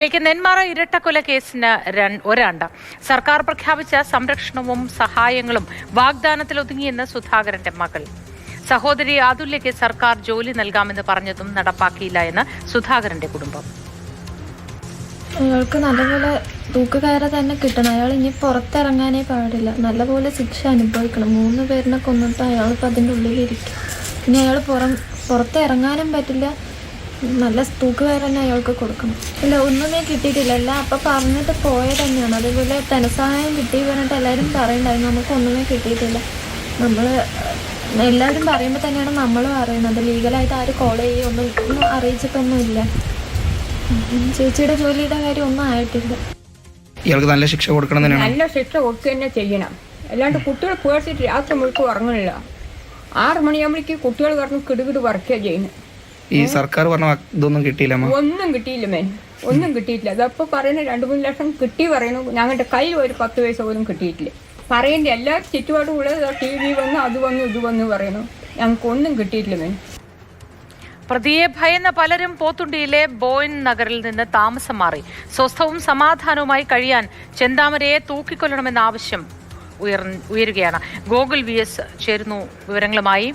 നെന്മാറ ഇരട്ടക്കൊല കേസിന് ഒരാണ്ട. സർക്കാർ പ്രഖ്യാപിച്ച സംരക്ഷണവും സഹായങ്ങളും വാഗ്ദാനത്തിലൊതുങ്ങിയെന്ന് സുധാകരന്റെ മകൾ. സഹോദരി അതുല്യയ്ക്ക് സർക്കാർ ജോലി നൽകാമെന്ന് പറഞ്ഞതും നടപ്പാക്കിയില്ല എന്ന് സുധാകരന്റെ കുടുംബം. അയാൾക്ക് നല്ലപോലെ തൂക്കുകയറ തന്നെ കിട്ടണം. അയാൾ ഇനി പുറത്തിറങ്ങാനേ പാടില്ല. നല്ലപോലെ ശിക്ഷ അനുഭവിക്കണം. 3 പേരിനെ കൊന്നിട്ട് അയാളിപ്പോൾ അതിൻ്റെ ഉള്ളിലിരിക്കും. ഇനി അയാൾ പുറത്തിറങ്ങാനും പറ്റില്ല. നല്ല തൂക്കുകയർ തന്നെ അയാൾക്ക് കൊടുക്കണം. ഇല്ല, ഒന്നുമേ കിട്ടിയിട്ടില്ല. എല്ലാം അപ്പം പറഞ്ഞിട്ട് പോയത് തന്നെയാണ്. അതേപോലെ ധനസഹായം കിട്ടി പറഞ്ഞിട്ട് എല്ലാവരും പറയണ്ടായിരുന്നു. നമുക്കൊന്നുമേ കിട്ടിയിട്ടില്ല. നമ്മൾ എല്ലാവരും പറയുമ്പോൾ തന്നെയാണ് നമ്മളും അറിയണത്. ലീഗലായിട്ട് ആരും കോൾ ഒന്നും അറിയിച്ചിട്ടൊന്നുമില്ല. ചേച്ചിയുടെ ജോലിയുടെ കാര്യം ഒന്നും ആയിട്ടില്ല. ഇയാൾക്ക് നല്ല ശിക്ഷ കൊടുക്കണം, നല്ല ശിക്ഷ കൊടുക്കുക തന്നെ ചെയ്യണം. അല്ലാണ്ട് കുട്ടികൾ പേടിച്ചിട്ട് രാത്രി മുഴുക്ക് ഉറങ്ങണില്ല. 6 മണിയാകുമ്പോഴേക്ക് കുട്ടികൾ കിടന്ന് കിടുകിട് വറക്കുക ചെയ്യുന്നത്. ഈ സർക്കാർ പറഞ്ഞ ഇതൊന്നും കിട്ടിയില്ല, ഒന്നും കിട്ടിയില്ല മേൻ, ഒന്നും കിട്ടിയിട്ടില്ല. അതപ്പോൾ പറയുന്നത് 2-3 ലക്ഷം കിട്ടി പറയുന്നു. ഞങ്ങളുടെ കയ്യിൽ ഒരു 10 പൈസ പോലും കിട്ടിയിട്ടില്ല. പറയേണ്ട എല്ലാ ചുറ്റുപാടും ഉള്ളത് TV വന്നു, അത് വന്നു, ഇത് വന്നു പറയുന്നു. ഞങ്ങൾക്ക് ഒന്നും കിട്ടിയിട്ടില്ല മേൻ. പ്രതിയെ ഭയന്ന പലരും പോത്തുണ്ടിയിലെ ബോയിൻ നഗറിൽ നിന്ന് താമസം മാറി. സ്വസ്ഥവും സമാധാനവുമായി കഴിയാൻ ചെന്താമരയെ തൂക്കിക്കൊല്ലണമെന്ന ആവശ്യം ഉയരുകയാണ്. ഗോകുൽ VS ചേരുന്നു വിവരങ്ങളുമായി.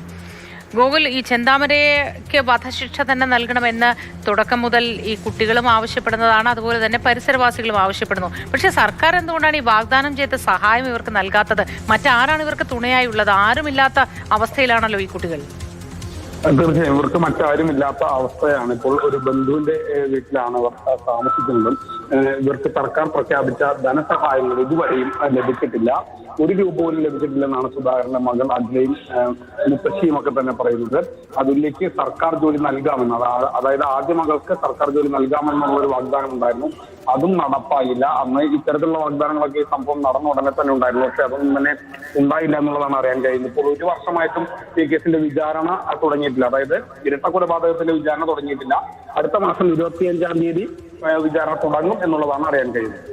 ഗോകുൽ, ഈ ചെന്താമരയ്ക്ക് വധശിക്ഷ തന്നെ നൽകണമെന്ന് തുടക്കം മുതൽ ഈ കുട്ടികളും ആവശ്യപ്പെടുന്നതാണ്, അതുപോലെ തന്നെ പരിസരവാസികളും ആവശ്യപ്പെടുന്നു. പക്ഷേ സർക്കാർ എന്തുകൊണ്ടാണ് ഈ വാഗ്ദാനം ചെയ്ത സഹായം ഇവർക്ക് നൽകാത്തത്? മറ്റാരാണ് ഇവർക്ക് തുണയായി ഉള്ളത്? ആരുമില്ലാത്ത അവസ്ഥയിലാണല്ലോ ഈ കുട്ടികൾ. തീർച്ചയായും ഇവർക്ക് മറ്റാരുമില്ലാത്ത അവസ്ഥയാണ്. ഇപ്പോൾ ഒരു ബന്ധുവിന്റെ വീട്ടിലാണ് അവർ താമസിക്കുന്നത്. ഇവർക്ക് സർക്കാർ പ്രഖ്യാപിച്ച ധനസഹായങ്ങൾ ഇതുവരെയും ലഭിച്ചിട്ടില്ല. 1 രൂപ പോലും ലഭിച്ചിട്ടില്ലെന്നാണ് സുധാകരന്റെ മകൾ അഖിലയും മുത്തശ്ശിയും ഒക്കെ തന്നെ പറയുന്നത്. അതുല്യക്ക് സർക്കാർ ജോലി നൽകാമെന്ന്, അതായത് ആദ്യ മകൾക്ക് സർക്കാർ ജോലി നൽകാമെന്നുള്ള ഒരു വാഗ്ദാനം ഉണ്ടായിരുന്നു. അതും നടപ്പായില്ല. അന്ന് ഇത്തരത്തിലുള്ള വാഗ്ദാനങ്ങളൊക്കെ ഈ സംഭവം നടന്ന ഉടനെ തന്നെ ഉണ്ടായിരുന്നു. പക്ഷെ അതൊന്നും തന്നെ ഉണ്ടായില്ല എന്നുള്ളതാണ് അറിയാൻ കഴിയുന്നത്. ഇപ്പോൾ 1 വർഷമായിട്ടും ഈ കേസിന്റെ വിചാരണ തുടങ്ങിയിട്ടില്ല. അതായത് ഇരട്ടക്കൊലപാതകത്തിന്റെ വിചാരണ തുടങ്ങിയിട്ടില്ല. അടുത്ത മാസം 25-ാം തീയതി വിചാരണ തുടങ്ങും എന്നുള്ളതാണ് അറിയാൻ കഴിയുന്നത്.